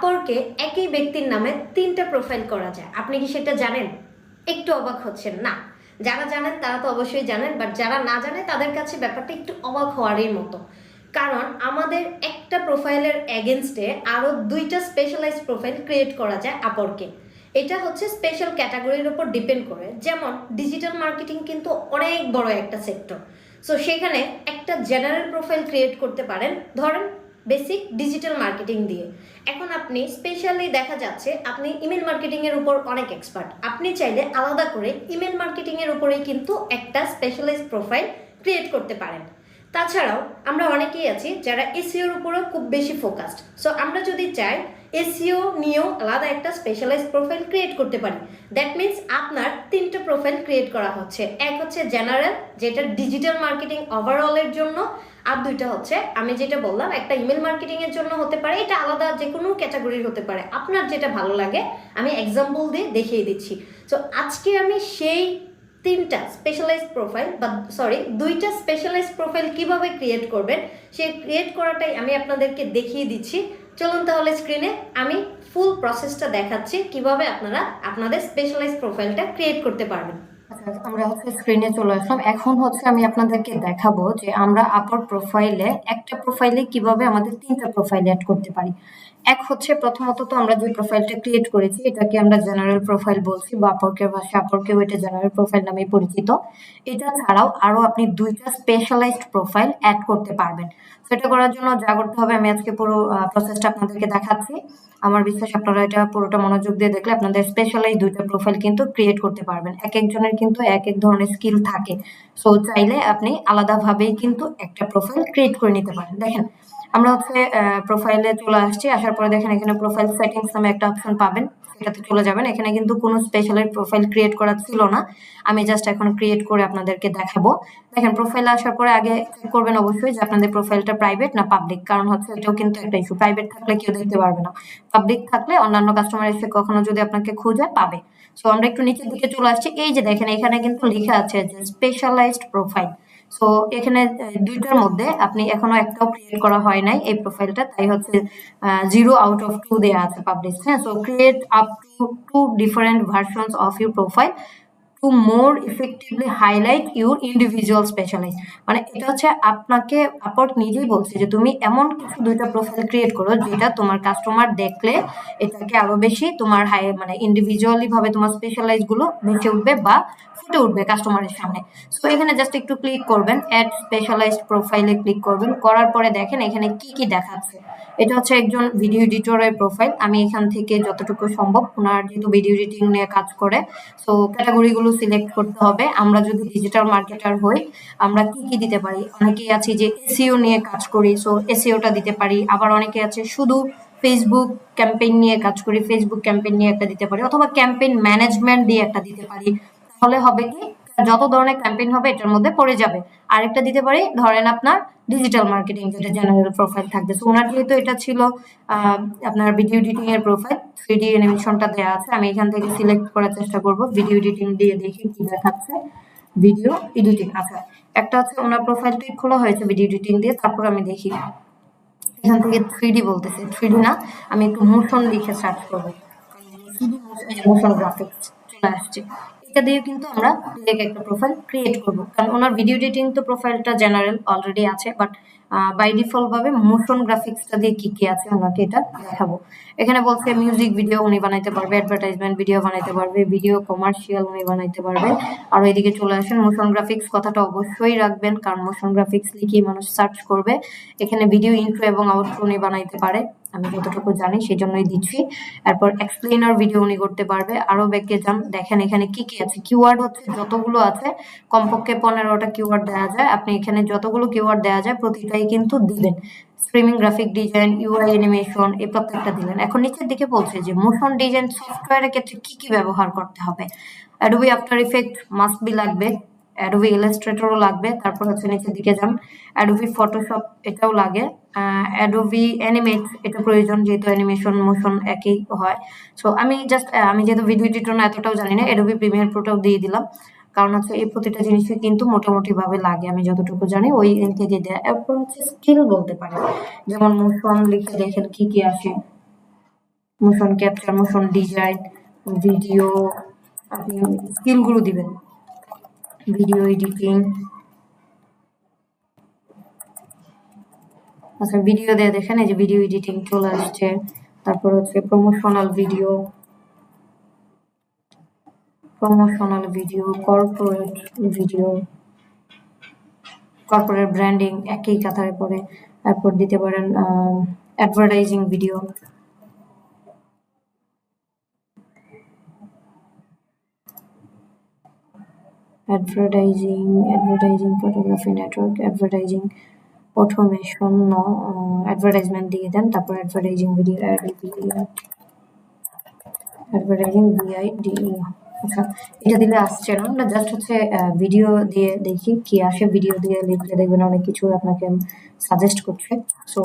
আপওয়ার্কে একই ব্যক্তির নামে 3টা প্রোফাইল করা যায়। আপনি কি সেটা জানেন? একটু অবাক হচ্ছেন না? যারা জানেন তারা তো অবশ্যই জানেন, বাট যারা না জানে তাদের কাছে ব্যাপারটা একটু অবাক হওয়ারই মতো। কারণ আমাদের একটা প্রোফাইলের এগেনস্টে আরও 2টা স্পেশালাইজড প্রোফাইল ক্রিয়েট করা যায় আপওয়ার্কে। এটা হচ্ছে স্পেশাল ক্যাটাগরির উপর ডিপেন্ড করে। যেমন ডিজিটাল মার্কেটিং কিন্তু অনেক বড় একটা সেক্টর। সো সেখানে একটা জেনারেল প্রোফাইল ক্রিয়েট করতে পারেন, ধরেন বেসিক ডিজিটাল মার্কেটিং দিয়ে। এখন আপনি স্পেশালি দেখা যাচ্ছে আপনি ইমেল মার্কেটিং এর উপর অনেক এক্সপার্ট, আপনি চাইলে আলাদা করে ইমেল মার্কেটিং এর উপরে কিন্তু একটা স্পেশালাইজড প্রোফাইল ক্রিয়েট করতে পারেন। তাছাড়াও আমরা অনেকেই আছি যারা এসইওর উপরেও খুব বেশি ফোকাসড। সো আমরা যদি চাই এসইও নিয়েও আলাদা একটা স্পেশালাইজড প্রোফাইল ক্রিয়েট করতে পারি। দ্যাট মিনস আপনার 3টা প্রোফাইল ক্রিয়েট করা হচ্ছে। এক হচ্ছে জেনারেল, যেটা ডিজিটাল মার্কেটিং ওভারঅলের জন্য, আর 2টা হচ্ছে আমি যেটা বললাম একটা ইমেল মার্কেটিং এর জন্য হতে পারে, এটা আলাদা যে কোনো ক্যাটাগরির হতে পারে, আপনার যেটা ভালো লাগে আমি এক্সাম্পল দিয়ে দেখিয়ে দিচ্ছি। সো আজকে আমি সেই 2টা স্পেশালাইজড প্রোফাইল কিভাবে ক্রিয়েট করবেন সেই ক্রিয়েট করাটাই আমি আপনাদেরকে দেখিয়ে দিচ্ছি। চলুন তাহলে স্ক্রিনে আমি ফুল প্রসেসটা দেখাচ্ছি কিভাবে আপনারা আপনাদের স্পেশালাইজড প্রোফাইলটা ক্রিয়েট করতে পারবেন। আমরা স্ক্রিনে চলে আসলাম। এখন আমি আপনাদেরকে দেখাবো যে আমরা আপওয়ার্ক প্রোফাইলে একটা প্রোফাইলে কিভাবে আমাদের 3টা প্রোফাইল অ্যাড করতে পারি। এক হচ্ছে প্রথমত তো আমরা যে প্রোফাইলটা ক্রিয়েট করেছি এটাকে আমরা জেনারেল প্রোফাইল বলছি, বা আপওয়ার্কের ভাষায় আপওয়ার্কেও এটা জেনারেল প্রোফাইল নামে পরিচিত। এটা ছাড়াও আরো আপনি 2টা স্পেশালাইজড প্রোফাইল অ্যাড করতে পারবেন। সেটা করার জন্য যা করতে হবে আমি আজকে পুরো প্রসেসটা আপনাদেরকে দেখাচ্ছি। আমার বিশ্বাস আপনারা এটা পুরোটা মনোযোগ দিয়ে দেখলে আপনাদের স্পেশালাইজ 2টা প্রোফাইল কিন্তু ক্রিয়েট করতে পারবেন। এক একজনের কিন্তু এক এক ধরনের স্কিল থাকে, সো চাইলে আপনি আলাদাভাবেই কিন্তু একটা প্রোফাইল ক্রিয়েট করে নিতে পারেন। দেখেন আমরা প্রোফাইলে চলে আসছি, আসার পরে দেখেন এখানে প্রোফাইল সেটিংস নামে একটা অপশন পাবেন, সেটাতে চলে যাবেন। এখানে কিন্তু কোনো স্পেশালাইজ প্রোফাইল ক্রিয়েট করা ছিল না, আমি জাস্ট এখন ক্রিয়েট করে আপনাদেরকে দেখাবো। দেখেন প্রোফাইলে আসার পরে আগে চেক করবেন অবশ্যই যে আপনাদের প্রোফাইলটা প্রাইভেট না পাবলিক, কারণ এটাও কিন্তু একটা ইস্যু। প্রাইভেট থাকলে কেউ দেখতে পারবে না, পাবলিক থাকলে অন্যান্য কাস্টমার এসে কখনো যদি আপনাকে খুঁজে পাবে। সো আমরা একটু নিচের দিকে চলে আসছি, এই যে দেখেন এখানে কিন্তু লেখা আছে যে স্পেশালাইজড প্রোফাইল। সো এখানে 2টার মধ্যে আপনি এখনো একটাও ক্রিয়েট করা হয় নাই এই প্রোফাইলটা, তাই 0 out of 2 দেয়া আছে পাবলিশ। হ্যাঁ, so create up to 2 different versions of your profile to more effectively highlight your individual specialize. মানে এটা আপনাকে আপওয়ার্ক নিজেই বলছে যে তুমি এমন কিছু 2টা প্রোফাইল ক্রিয়েট করো যেটা তোমার কাস্টমার দেখলে এটাকে আরো বেশি তোমার মানে ইন্ডিভিজুয়ালি ভাবে তোমার স্পেশালাইজ গুলো বেঁচে উঠবে বা ফুটে উঠবে কাস্টমারের সামনে। সো এখানে জাস্ট একটু ক্লিক করবেন, অ্যাড স্পেশালাইজড প্রোফাইলে ক্লিক করবেন, করার পরে দেখেন এখানে কি কি দেখাচ্ছে। এটা একজন ভিডিও এডিটরের প্রোফাইল। আমি এখান থেকে যতটুকু সম্ভব, ওনার যেহেতু ভিডিও এডিটিং নিয়ে কাজ করে, সো ক্যাটাগরিগুলো সিলেক্ট করতে হবে। আমরা যদি ডিজিটাল মার্কেটার হই আমরা কি কি দিতে পারি, অনেকেই আছে যে এসইও নিয়ে কাজ করি, সো এসইওটা দিতে পারি। আবার অনেকে আছে শুধু ফেসবুক ক্যাম্পেইন নিয়ে কাজ করি, ফেসবুক ক্যাম্পেইন নিয়ে একটা দিতে পারি, অথবা ক্যাম্পেইন ম্যানেজমেন্ট দিয়ে একটা দিতে পারি। তাহলে হবে কি যত ধরনের ক্যাম্পেইন হবে এটার মধ্যে পড়ে যাবে। আরেকটা দিতে পারি ধরেন আপনার ডিজিটাল মার্কেটিং, যেটা জেনারেল প্রোফাইল থাকবে। সো ওনার যেহেতু এটা ছিল আপনার ভিডিও এডিটিং এর প্রোফাইল, 3D অ্যানিমেশনটা দেওয়া আছে। আমি এখান থেকে সিলেক্ট করার চেষ্টা করব, ভিডিও এডিটিং দিয়ে দেখি কি দেখাচ্ছে। ভিডিও এডিটিং, আচ্ছা একটা ওনার প্রোফাইলটি খোলা হয়েছে ভিডিও এডিটিং দিয়ে। তারপর আমি দেখি এখান থেকে 3D বলতেছে, 3D না, আমি একটু মোশন লিখে সার্চ করবো, মোশন গ্রাফিক্স চলে আসছে। এটা দিয়ে কিন্তু আমরা একটা প্রোফাইল ক্রিয়েট করবো, কারণ ওনার ভিডিও এডিটিং তো প্রোফাইলটা জেনারেল অলরেডি আছে, বাট বাই ডিফল্ট ভাবে মোশন গ্রাফিক্সটা দিয়ে কি কি আছে ওনাকে এটা দেখাবো। এখানে বলছে মিউজিক ভিডিও উনি বানাইতে পারবে, অ্যাডভার্টাইজমেন্ট ভিডিও বানাইতে পারবে, ভিডিও কমার্শিয়াল উনি বানাইতে পারবে। আর এদিকে চলে আসেন মোশন গ্রাফিক্স, কথাটা অবশ্যই রাখবেন, কারণ মোশন গ্রাফিক্স লিখেই মানুষ সার্চ করবে। এখানে ভিডিও ইন্ট্রো এবং আউটরো উনি বানাইতে পারে, আমি যতটুকু জানি সেই জন্যই দিচ্ছি। এরপর এক্সপ্লেনার ভিডিও উনি করতে পারবে। আরো ব্যাকে যান, দেখেন এখানে কি কি আছে। কিওয়ার্ড যতগুলো আছে, কমপক্ষে 15টা কিওয়ার্ড দেওয়া যায়। আপনি এখানে যতগুলো কিওয়ার্ড দেওয়া যায় প্রতিটাই কিন্তু দিবেন। Streaming graphic design, UI animation, এই প্রত্যেকটা দিলেন। এখন নিচের দিকে বলছে যে মোশন ডিজাইন সফটওয়্যারের ক্ষেত্রে কি কি ব্যবহার করতে হবে। Adobe after effect must be লাগবে, অ্যাডোবি ইলাস্ট্রেটরও লাগবে। তারপর নিচের দিকে যান, অ্যাডোবি ফটোশপ এটাও লাগে, অ্যাডোবি অ্যানিমেট এটা প্রয়োজন, যেহেতু অ্যানিমেশন মোশন একই হয়। সো আমি যেহেতু ভিডিও এডিটর না এতটাও জানি না, অ্যাডোবি প্রিমিয়ার প্রোটাও দিয়ে দিলাম, কারণ এই প্রতিটা জিনিসই কিন্তু মোটামুটি ভাবে লাগে, আমি যতটুকু জানি ওই থেকে দেয়া। এরপর স্কিল বলতে পারে, যেমন মোশন লিখে দেখেন কি কি আসে। Motion capture, motion design, video, আপনি স্কিলগুলো দিবেন, ভিডিও এডিটিং। আচ্ছা, ভিডিও দিয়ে দেখেন এই যে ভিডিও এডিটিং চলে আসছে। তারপর হচ্ছে promotional video, corporate video, corporate branding একই কাতারে পড়ে। তারপর দিতে পারেন advertising video, advertising photography network, advertising automation, advertisement দিয়ে দেন। তারপর অ্যাডভার্টাইজিং ভিডিও, অ্যাডভার্টাইজিং ভিআইডিই। আচ্ছা, এটা দিলে আসছে না, আমরা জাস্ট হচ্ছে ভিডিও দিয়ে দেখি কি আসে। ভিডিও দিয়ে লিখলে দেখবেন অনেক কিছু আপনাকে সাজেস্ট করছে। সো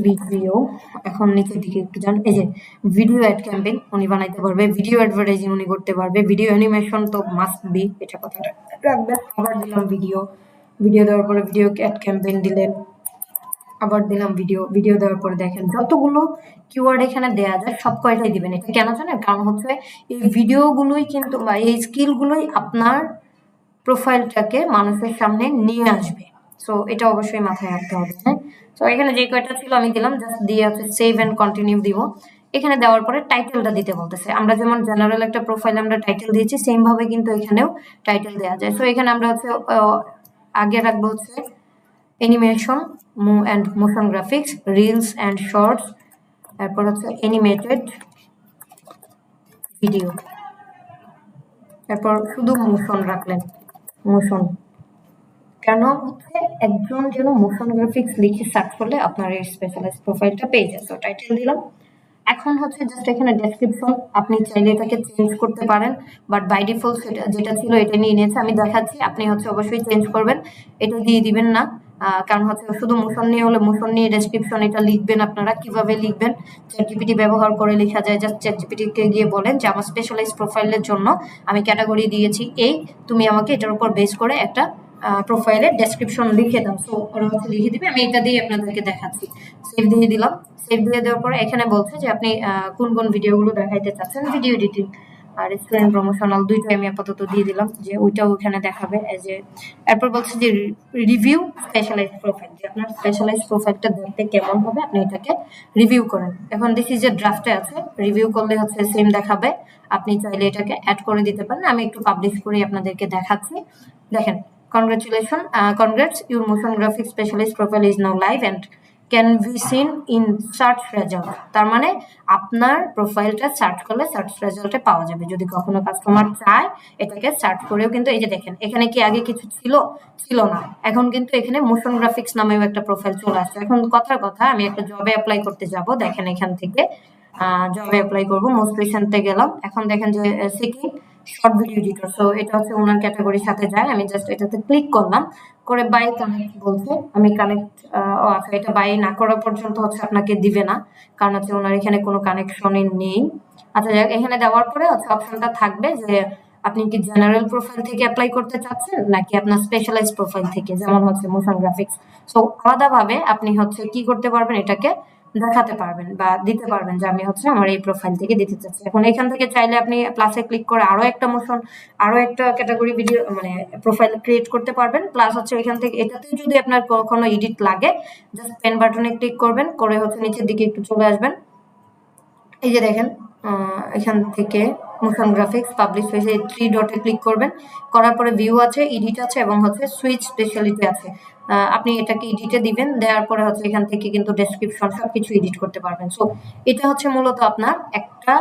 ভিডিও, এখন নিচের দিকে একটু যান, এই যে ভিডিও অ্যাড ক্যাম্পেইন উনি বানাইতে পারবে, ভিডিও অ্যাডভার্টাইজিং উনি করতে পারবে, ভিডিও অ্যানিমেশন তো মাস্ট বি, এটা কথাটা রাখবেন। আবার দিলাম ভিডিও, ভিডিও দেওয়ার পরে ভিডিও অ্যাড ক্যাম্পেইন দিলেন, আবার দিলাম ভিডিও দেওয়ার পরে দেখেন যতগুলো কিওয়ার্ড এখানে দেয়া যায় সব কয়টাই দিবেন। এটা কেন জানেন? কারণ হচ্ছে এই ভিডিওগুলোই কিন্তু বা এই স্কিলগুলোই আপনার প্রোফাইলটাকে মানুষের সামনে নিয়ে আসবে। সো এটা অবশ্যই মাথায় রাখতে হবে। হ্যাঁ, তো এখানে যে কয়টা ছিল আমি দিলাম, জাস্ট দিয়ে হচ্ছে সেভ এন্ড কন্টিনিউ দিব। এখানে দেওয়ার পরে টাইটেলটা দিতে বলতেছে। আমরা যেমন জেনারেল একটা প্রোফাইল আমরা টাইটেল দিয়েছি, সেম ভাবে কিন্তু এখানেও টাইটেল দেওয়া যায়। সো এখানে আমরা হচ্ছে আগে রাখবো হচ্ছে animation and motion graphics, reels and shorts, তারপর হচ্ছে অ্যানিমেটেড ভিডিও, তারপর শুধু মোশন রাখলেন, মোশন। কেন হচ্ছে একজন যেন মোশন গ্রাফিক্স লিখে সার্চ করলে আপনার এই স্পেশালাইজ প্রোফাইলটা পেয়ে যায়। সো টাইটেল দিলাম। এখন হচ্ছে জাস্ট এখানে ডেসক্রিপশন, আপনি চাইলে এটাকে চেঞ্জ করতে পারেন, বাট বাই ডিফল্ট যেটা ছিল এটা নিয়ে নিয়েছে। আমি দেখাচ্ছি, আপনি হচ্ছে অবশ্যই চেঞ্জ করবেন, এটা দিয়ে দিবেন না। কারণ হচ্ছে শুধু মোশন নিয়ে হলে মোশন নিয়ে ডেসক্রিপশন এটা লিখবেন। আপনারা কিভাবে লিখবেন? চ্যাটজিপিটি ব্যবহার করে লেখা যায়। জাস্ট চ্যাটজিপিটিকে গিয়ে বলেন যে আমার স্পেশালাইজ প্রোফাইলের জন্য আমি ক্যাটাগরি দিয়েছি এই, তুমি আমাকে এটার উপর বেস করে একটা প্রোফাইলের ডেসক্রিপশন লিখে দাও। সো ওরা হচ্ছে লিখে দিবে, আমি এটা দিয়ে আপনাদেরকে দেখাচ্ছি। সেভ দিয়ে দিলাম। সেভ দিয়ে দেওয়ার পরে এখানে বলছে যে আপনি কোন কোন ভিডিওগুলো দেখাইতে চাচ্ছেন। ভিডিও এডিটিং আর স্টুডেন্ট প্রমোশনাল দুইটাই আমি আপাতত দিয়ে দিলাম, যে ওইটাও ওখানে দেখাবে। যে এরপর বলছে যে রিভিউ স্পেশালাইজ প্রোফাইল, যে আপনার স্পেশালাইজ প্রোফাইলটা দেখতে কেমন হবে আপনি এটাকে রিভিউ করেন। এখন দেখি যে ড্রাফটে আছে, রিভিউ করলে হচ্ছে সেম দেখাবে। আপনি চাইলে এটাকে অ্যাড করে দিতে পারেন। আমি একটু পাবলিশ করে আপনাদেরকে দেখাচ্ছি। দেখেন, congrats, your motion graphics specialist profile is now live and can be seen in search result। তার মানে আপনার প্রোফাইলটা সার্চ করলে সার্চ রেজাল্টে পাওয়া যাবে। যদি কখনো কাস্টমার চায় এটাকে সার্চ করেও কিন্তু, এই যে দেখেন এখানে কি আগে কিছু ছিল না, এখন কিন্তু এখানে মোশন গ্রাফিক্স নামেও একটা প্রোফাইল চলে আসছে। এখন কথার কথা, আমি একটা জবে অ্যাপ্লাই করতে যাব, দেখেন এখান থেকে জবে অ্যাপ্লাই করবো, মোস্ট রিসেন্টে গেলাম। এখন দেখেন যে seeking short video editor, so এটা হচ্ছে ওনার ক্যাটাগরির সাথে যায়। আমি জাস্ট এটাতে ক্লিক করলাম, করে বাই কানেক্ট বলছে, আমি কানেক্ট। আচ্ছা, এটা বাই না করা পর্যন্ত হচ্ছে আপনাকে দিবে না, কারণ হচ্ছে ওনার এখানে কোনো কানেকশনই নেই। আচ্ছা, যাক, এখানে দেওয়ার পরে হচ্ছে অপশনটা থাকবে যে আপনি কি জেনারেল প্রোফাইল থেকে অ্যাপ্লাই করতে চাচ্ছেন নাকি আপনার স্পেশালাইজ প্রোফাইল থেকে, যেমন হচ্ছে মোশন গ্রাফিক্স। সো আলাদাভাবে আপনি হচ্ছে কি করতে পারবেন, এটাকে দেখাতে পারবেন বা দিতে পারবেন যে আমি হচ্ছে আমার এই প্রোফাইল থেকে দিতে চাচ্ছি। এখন এখান থেকে চাইলে আপনি প্লাসে ক্লিক করে আরো একটা ক্যাটাগরি ভিডিও মানে প্রোফাইল ক্রিয়েট করতে পারবেন। প্লাস হচ্ছে এখান থেকে এটাতে যদি আপনার কোনো এডিট লাগে, জাস্ট পেন বাটনে ক্লিক করবেন, করে হচ্ছে নিচের দিকে একটু চলে আসবেন। এই যে দেখেন এখান থেকে মোশন গ্রাফিক্স পাবলিশ হয়েছে, 3 ডটে ক্লিক করবেন, করার পরে ভিউ আছে, এডিট আছে এবং হচ্ছে সুইচ স্পেশালিটি আছে। আপনি এটাকে এডিটে দিবেন, দেওয়ার পরে হচ্ছে এখান থেকে কিন্তু ডেসক্রিপশন সবকিছু এডিট করতে পারবেন। সো এটা হচ্ছে মূলত আপনার একটা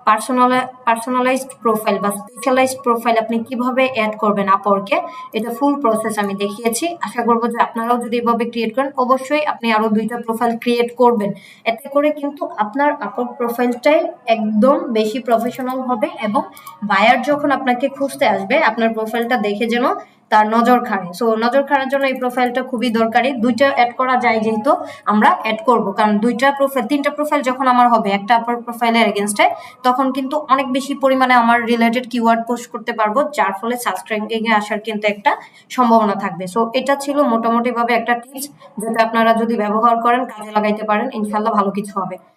পার্সোনালাইজড প্রোফাইল বা স্পেশালাইজড প্রোফাইল আপনি কিভাবে অ্যাড করবেন আপওয়ার্কে, এটা ফুল প্রসেস আমি দেখিয়েছি। আশা করবো যে আপনারাও যদি এভাবে ক্রিয়েট করেন, অবশ্যই আপনি আরো 2টা প্রোফাইল ক্রিয়েট করবেন। এতে করে কিন্তু আপনার আপওয়ার্ক প্রোফাইলটাই একদম বেশি প্রফেশনাল হবে এবং বায়ার যখন আপনাকে খুঁজতে আসবে আপনার প্রোফাইলটা দেখে যেন তার নজর কাড়ে। সো নজর কাড়ার জন্য এই প্রোফাইলটা খুবই দরকারি। 2টা অ্যাড করা যায়, যেহেতু আমরা অ্যাড করব, কারণ 3টা প্রোফাইল যখন আমার হবে একটা আপার প্রোফাইলের এগেনস্টে, তখন কিন্তু অনেক বেশি পরিমাণে আমার রিলেটেড কিওয়ার্ড পোস্ট করতে পারবো, যার ফলে সার্চ র্যাঙ্কিং এ আসার কিন্তু একটা সম্ভাবনা থাকবে। সো এটা ছিল মোটামুটি ভাবে একটা টিপস, যেটা আপনারা যদি ব্যবহার করেন, কাজে লাগাইতে পারেন, ইনশাল্লাহ ভালো কিছু হবে।